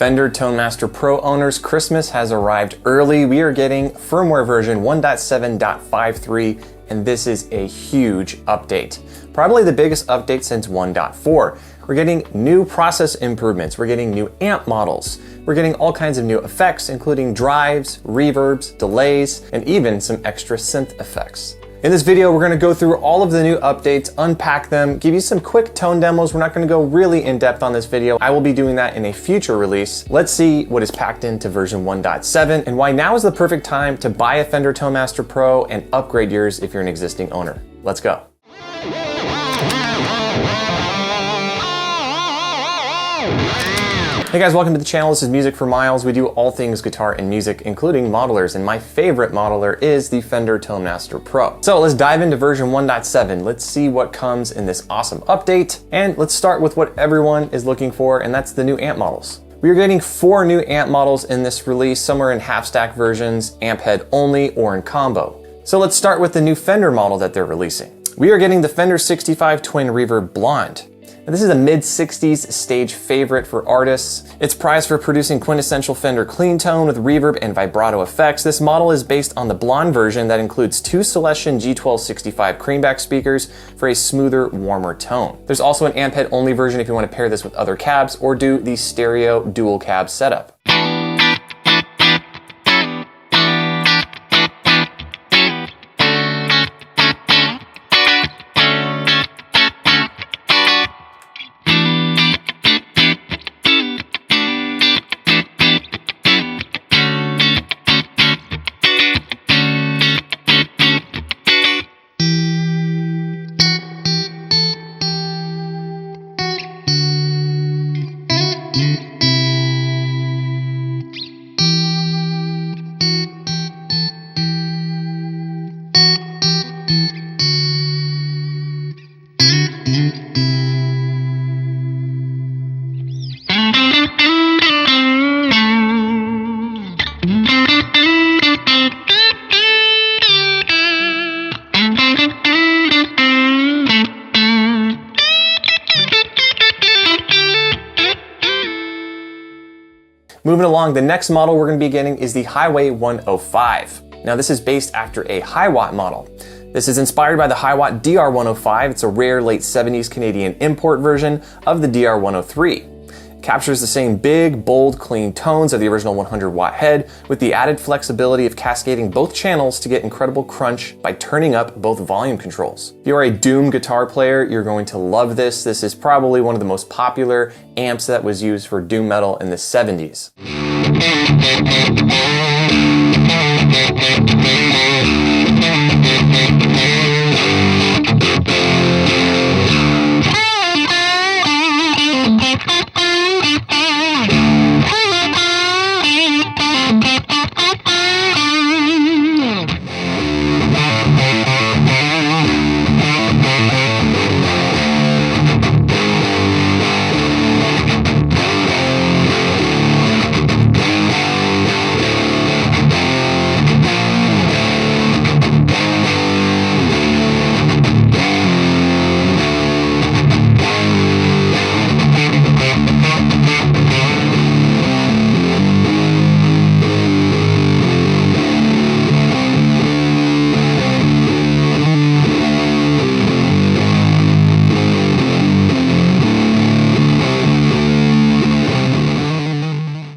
Fender ToneMaster Pro owners, Christmas has arrived early. We are getting firmware version 1.7.53, and this is a huge update. Probably the biggest update since 1.4. We're getting new process improvements, we're getting new amp models, we're getting all kinds of new effects, including drives, reverbs, delays, and even some extra synth effects. In this video, we're going to go through all of the new updates, unpack them, give you some quick tone demos. We're not going to go really in depth on this video. I will be doing that in a future release. Let's see what is packed into version 1.7 and why now is the perfect time to buy a Fender ToneMaster Pro and upgrade yours if you're an existing owner. Let's go. Hey guys, welcome to the channel. This is Music for Miles. We do all things guitar and music, including modelers, and my favorite modeler is the Fender ToneMaster Pro. So let's dive into version 1.7. Let's see what comes in this awesome update, and let's start with what everyone is looking for, and that's the new amp models. We are getting 4 new amp models in this release. Some are in half-stack versions, amp head only, or in combo. So let's start with the new Fender model that they're releasing. We are getting the Fender 65 Twin Reverb Blonde. Now, this is a mid-60s stage favorite for artists. It's prized for producing quintessential Fender clean tone with reverb and vibrato effects. This model is based on the Blonde version that includes 2 Celestion G1265 creamback speakers for a smoother, warmer tone. There's also an amp head only version if you want to pair this with other cabs or do the stereo dual cab setup. Moving along, the next model we're going to be getting is the Hiway 105. Now this is based after a Hiwatt model. This is inspired by the Hiwatt DR105. It's a rare late 70s Canadian import version of the DR103. It captures the same big, bold, clean tones of the original 100-watt head with the added flexibility of cascading both channels to get incredible crunch by turning up both volume controls. If you are a Doom guitar player, you're going to love this. This is probably one of the most popular amps that was used for Doom metal in the 70s.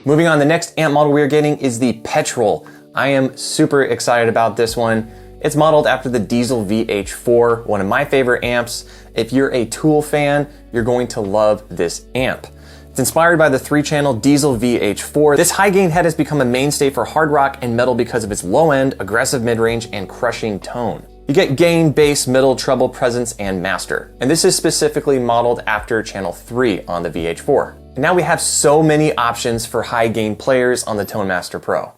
Moving on, the next amp model we are getting is the Petrol. I am super excited about this one. It's modeled after the Diesel VH4, one of my favorite amps. If you're a Tool fan, you're going to love this amp. It's inspired by the 3-channel Diesel VH4. This high gain head has become a mainstay for hard rock and metal because of its low end, aggressive mid-range, and crushing tone. You get gain, bass, middle, treble, presence, and master. And this is specifically modeled after channel 3 on the VH4. And now we have so many options for high gain players on the ToneMaster Pro.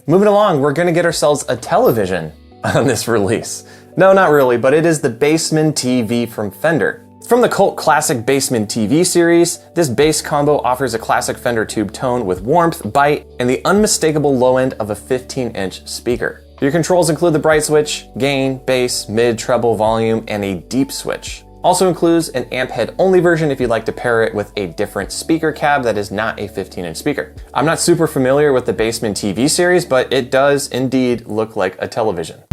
Moving along, we're gonna get ourselves a television on this release. No, not really, but it is the Bassman TV from Fender. From the cult classic Bassman TV series, this bass combo offers a classic Fender tube tone with warmth, bite, and the unmistakable low end of a 15-inch speaker. Your controls include the bright switch, gain, bass, mid, treble, volume, and a deep switch. Also includes an amp head only version if you'd like to pair it with a different speaker cab that is not a 15-inch speaker. I'm not super familiar with the Bassman TV series, but it does indeed look like a television.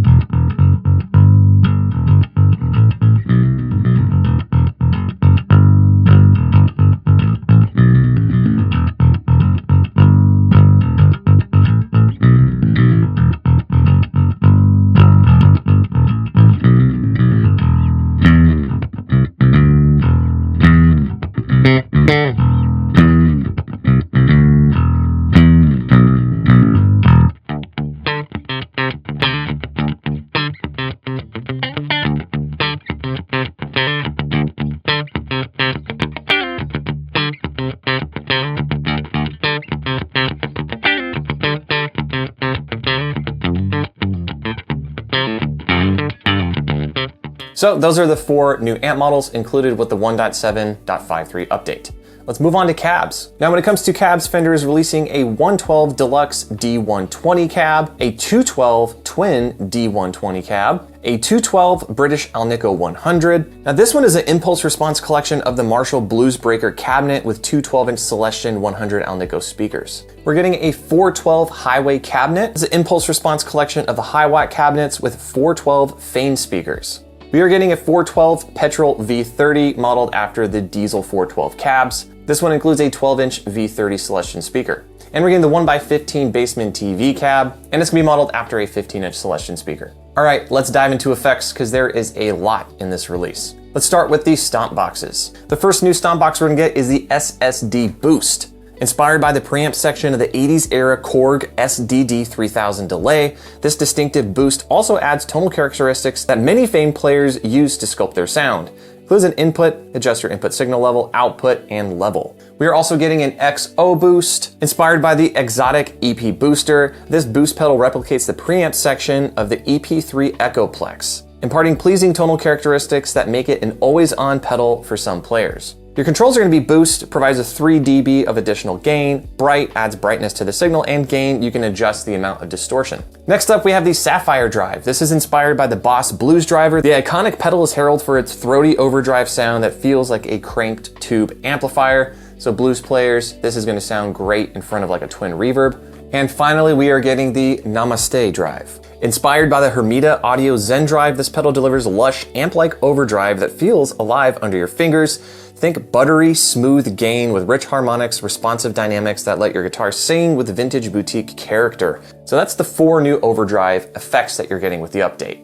So those are the 4 new amp models included with the 1.7.53 update. Let's move on to cabs. Now when it comes to cabs, Fender is releasing a 112 Deluxe D120 cab, a 212 Twin D120 cab, a 212 British Alnico 100. Now this one is an impulse response collection of the Marshall Bluesbreaker cabinet with two 12-inch Celestion 100 Alnico speakers. We're getting a 412 Hiway cabinet. It's an impulse response collection of the high watt cabinets with 412 Fane speakers. We are getting a 412 Petrol V30 modeled after the diesel 412 cabs. This one includes a 12-inch V30 Celestion speaker. And we're getting the 1x15 Bassman TV cab, and it's gonna be modeled after a 15-inch Celestion speaker. All right, let's dive into effects because there is a lot in this release. Let's start with the Stomp Boxes. The first new Stomp Box we're gonna get is the SDD-Boost. Inspired by the preamp section of the 80s era Korg SDD-3000 delay, this distinctive boost also adds tonal characteristics that many famed players use to sculpt their sound. Includes an input, adjust your input signal level, output, and level. We are also getting an XO boost. Inspired by the exotic EP booster, this boost pedal replicates the preamp section of the EP3 Echoplex, imparting pleasing tonal characteristics that make it an always-on pedal for some players. Your controls are going to be boost, provides a 3 dB of additional gain, bright adds brightness to the signal, and gain, you can adjust the amount of distortion. Next up, we have the Sapphire Drive. This is inspired by the Boss Blues Driver. The iconic pedal is heralded for its throaty overdrive sound that feels like a cranked tube amplifier. So blues players, this is going to sound great in front of like a Twin Reverb. And finally, we are getting the Namaste Drive. Inspired by the Hermida Audio Zen Drive, this pedal delivers lush, amp-like overdrive that feels alive under your fingers. Think buttery, smooth gain with rich harmonics, responsive dynamics that let your guitar sing with vintage boutique character. So that's the 4 new overdrive effects that you're getting with the update.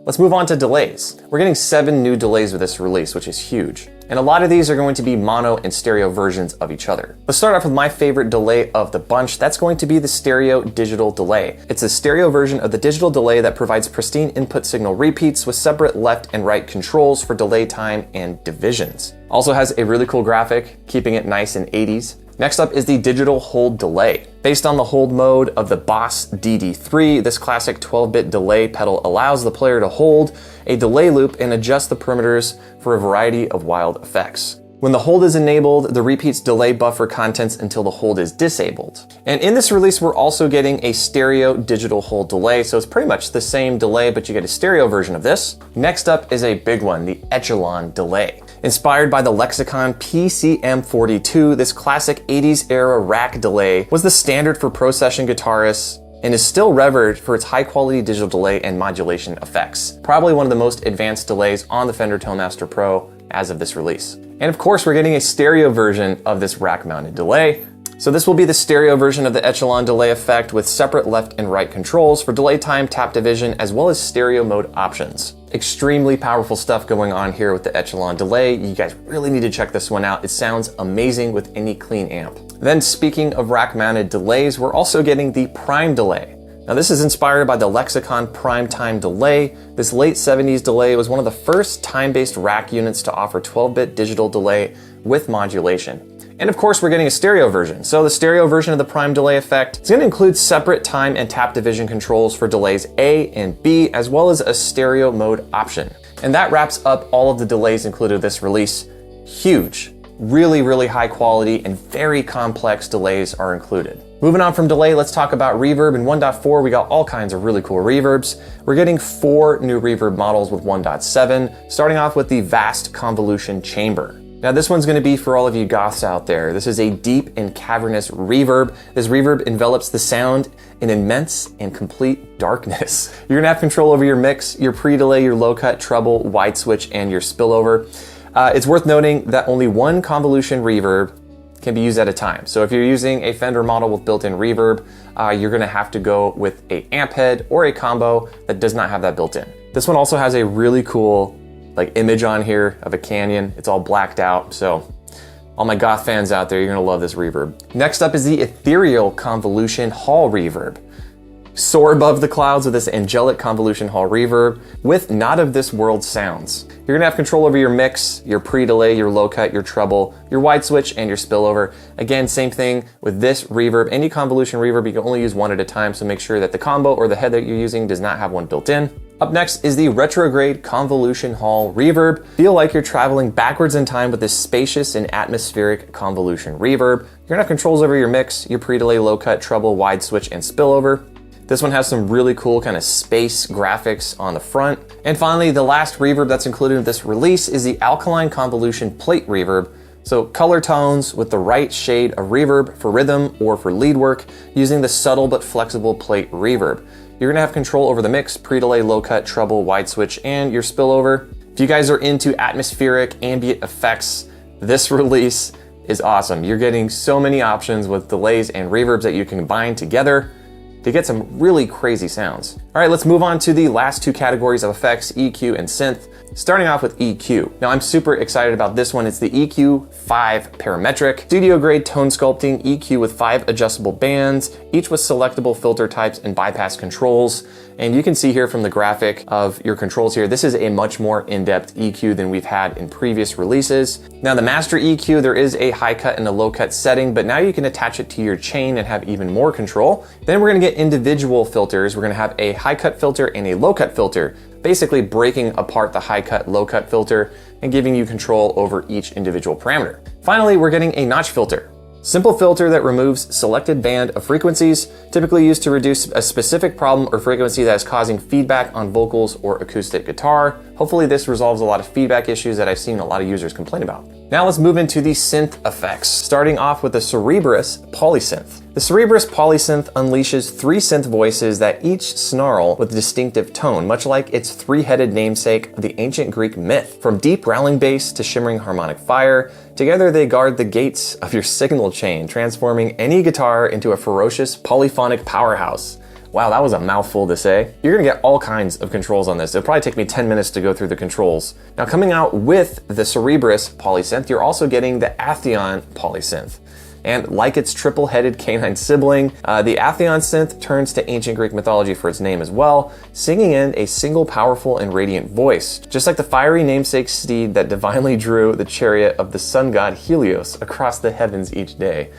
Let's move on to delays. We're getting 7 new delays with this release, which is huge. And a lot of these are going to be mono and stereo versions of each other. Let's start off with my favorite delay of the bunch. That's going to be the stereo digital delay. It's a stereo version of the digital delay that provides pristine input signal repeats with separate left and right controls for delay time and divisions. Also has a really cool graphic, keeping it nice in 80s. Next up is the digital hold delay. Based on the hold mode of the Boss DD3, this classic 12-bit delay pedal allows the player to hold a delay loop and adjust the parameters for a variety of wild effects. When the hold is enabled, the repeats delay buffer contents until the hold is disabled. And in this release, we're also getting a stereo digital hold delay, so it's pretty much the same delay, but you get a stereo version of this. Next up is a big one, the Echelon delay. Inspired by the Lexicon PCM42, this classic 80s era rack delay was the standard for pro session guitarists and is still revered for its high quality digital delay and modulation effects. Probably one of the most advanced delays on the Fender Telemaster Pro as of this release. And of course, we're getting a stereo version of this rack mounted delay. So this will be the stereo version of the Echelon delay effect with separate left and right controls for delay time, tap division, as well as stereo mode options. Extremely powerful stuff going on here with the Echelon delay. You guys really need to check this one out. It sounds amazing with any clean amp. Then speaking of rack mounted delays, we're also getting the Prime delay. Now this is inspired by the Lexicon Prime Time delay. This late 70s delay was one of the first time-based rack units to offer 12-bit digital delay with modulation. And of course, we're getting a stereo version. So the stereo version of the Prime delay effect is going to include separate time and tap division controls for delays A and B, as well as a stereo mode option. And that wraps up all of the delays included with this release. Huge, really high quality and very complex delays are included. Moving on from delay, let's talk about reverb. In 1.4, we got all kinds of really cool reverbs. We're getting 4 new reverb models with 1.7, starting off with the Vast Convolution Chamber. Now this one's gonna be for all of you goths out there. This is a deep and cavernous reverb. This reverb envelops the sound in immense and complete darkness. You're gonna have control over your mix, your pre-delay, your low cut, treble, wide switch, and your spillover. It's worth noting that only one convolution reverb can be used at a time. So if you're using a Fender model with built-in reverb, you're gonna have to go with a amp head or a combo that does not have that built in. This one also has a really cool image on here of a canyon. It's all blacked out, so all my goth fans out there, you're gonna love this reverb. Next up is the Ethereal Convolution Hall Reverb. Soar above the clouds with this angelic convolution hall reverb with not of this world sounds. You're gonna have control over your mix, your pre-delay, your low cut, your treble, your wide switch, and your spillover. Again, same thing with this reverb. Any convolution reverb, you can only use one at a time, so make sure that the combo or the head that you're using does not have one built in. Up next is the Retrograde Convolution Hall Reverb. Feel like you're traveling backwards in time with this spacious and atmospheric convolution reverb. You're gonna have controls over your mix, your pre-delay, low cut, treble, wide switch, and spillover. This one has some really cool kind of space graphics on the front. And finally, the last reverb that's included in this release is the Alkaline Convolution Plate Reverb. So color tones with the right shade of reverb for rhythm or for lead work using the subtle but flexible plate reverb. You're gonna have control over the mix, pre-delay, low cut, treble, wide switch, and your spillover. If you guys are into atmospheric ambient effects, this release is awesome. You're getting so many options with delays and reverbs that you can combine together to get some really crazy sounds. All right, let's move on to the last 2 categories of effects, EQ and synth. Starting off with EQ. Now I'm super excited about this one. It's the EQ5 Parametric, studio grade tone sculpting EQ with 5 adjustable bands, each with selectable filter types and bypass controls. And you can see here from the graphic of your controls here, this is a much more in-depth EQ than we've had in previous releases. Now the master EQ, there is a high cut and a low cut setting, but now you can attach it to your chain and have even more control. Then we're gonna get individual filters. We're gonna have a high cut filter and a low cut filter, basically breaking apart the high cut, low cut filter and giving you control over each individual parameter. Finally, we're getting a notch filter. Simple filter that removes selected band of frequencies, typically used to reduce a specific problem or frequency that is causing feedback on vocals or acoustic guitar. Hopefully this resolves a lot of feedback issues that I've seen a lot of users complain about. Now let's move into the synth effects, starting off with the Cerberus polysynth. The Cerberus polysynth unleashes 3 synth voices that each snarl with a distinctive tone, much like its 3-headed namesake of the ancient Greek myth. From deep growling bass to shimmering harmonic fire, together they guard the gates of your signal chain, transforming any guitar into a ferocious polyphonic powerhouse. Wow, that was a mouthful to say. You're gonna get all kinds of controls on this. It'll probably take me 10 minutes to go through the controls. Now coming out with the Cerberus polysynth, you're also getting the Aethon polysynth. And like its triple-headed canine sibling, the Aethon synth turns to ancient Greek mythology for its name as well, singing in a single powerful and radiant voice, just like the fiery namesake steed that divinely drew the chariot of the sun god Helios across the heavens each day.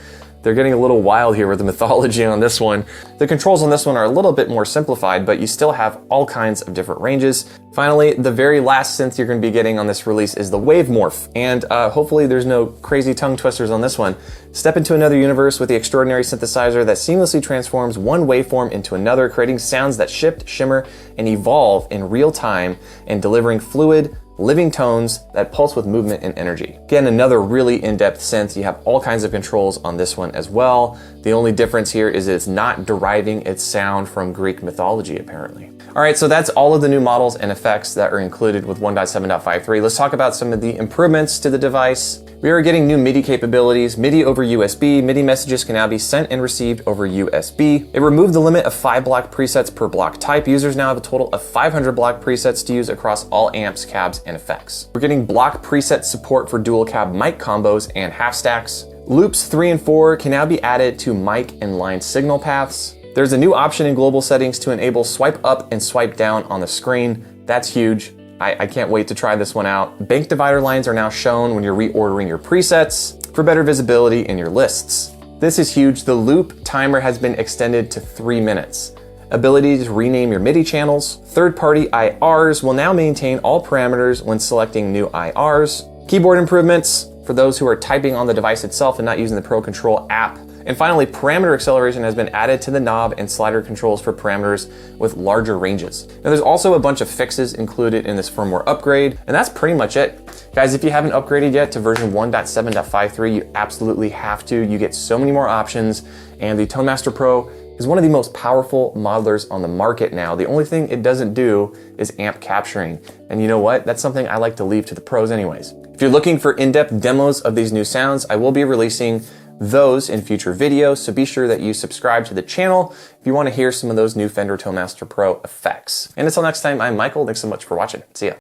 They're getting a little wild here with the mythology on this one. The controls on this one are a little bit more simplified, but you still have all kinds of different ranges. Finally, the very last synth you're going to be getting on this release is the Wavemorph, and hopefully there's no crazy tongue twisters on this one. Step into another universe with the extraordinary synthesizer that seamlessly transforms one waveform into another, creating sounds that shift, shimmer, and evolve in real time, and delivering fluid, living tones that pulse with movement and energy. Again, another really in-depth synth. You have all kinds of controls on this one as well. The only difference here is it's not deriving its sound from Greek mythology, apparently. All right, so that's all of the new models and effects that are included with 1.7.53. Let's talk about some of the improvements to the device. We are getting new MIDI capabilities, MIDI over USB. MIDI messages can now be sent and received over USB. It removed the limit of 5 block presets per block type. Users now have a total of 500 block presets to use across all amps, cabs, and effects. We're getting block preset support for dual cab mic combos and half stacks. Loops 3 and 4 can now be added to mic and line signal paths. There's a new option in global settings to enable swipe up and swipe down on the screen. That's huge. I can't wait to try this one out. Bank divider lines are now shown when you're reordering your presets. for better visibility in your lists. This is huge. The loop timer has been extended to 3 minutes. Ability to rename your MIDI channels. Third-party IRs will now maintain all parameters when selecting new IRs. Keyboard improvements for those who are typing on the device itself and not using the Pro Control app. And finally, parameter acceleration has been added to the knob and slider controls for parameters with larger ranges. Now there's also a bunch of fixes included in this firmware upgrade, and that's pretty much it. Guys, if you haven't upgraded yet to version 1.7.53, you absolutely have to. You get so many more options, and the ToneMaster Pro is one of the most powerful modelers on the market now. The only thing it doesn't do is amp capturing. And you know what? That's something I like to leave to the pros anyways. If you're looking for in-depth demos of these new sounds, I will be releasing those in future videos, so be sure that you subscribe to the channel if you want to hear some of those new Fender ToneMaster Pro effects. And until next time, I'm Michael. Thanks so much for watching. See ya.